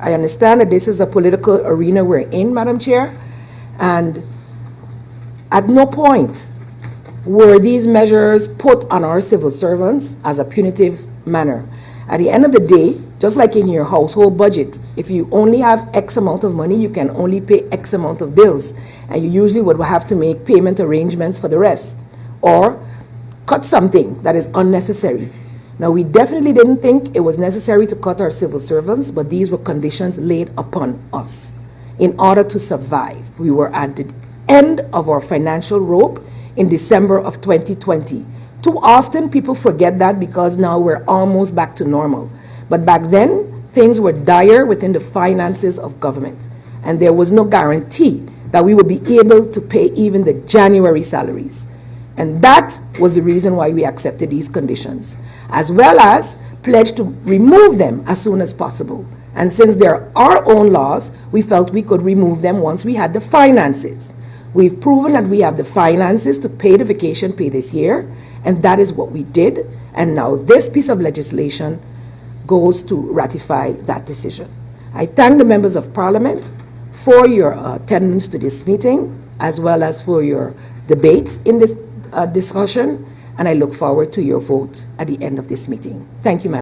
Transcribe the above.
I understand that this is a political arena we're in, Madam Chair, and at no point were these measures put on our civil servants as a punitive manner. At the end of the day, just like in your household budget, if you only have X amount of money, you can only pay X amount of bills, and you usually would have to make payment arrangements for the rest, or cut something that is unnecessary. Now, we definitely didn't think it was necessary to cut our civil servants, but these were conditions laid upon us in order to survive. We were at the end of our financial rope in December of 2020. Too often people forget that because now we're almost back to normal. But back then, things were dire within the finances of government, and there was no guarantee that we would be able to pay even the January salaries. And that was the reason why we accepted these conditions, as well as pledged to remove them as soon as possible. And since they're our own laws, we felt we could remove them once we had the finances. We've proven that we have the finances to pay the vacation pay this year, and that is what we did. And now this piece of legislation goes to ratify that decision. I thank the members of Parliament for your attendance to this meeting, as well as for your debate in this discussion, and I look forward to your vote at the end of this meeting. Thank you, Madam.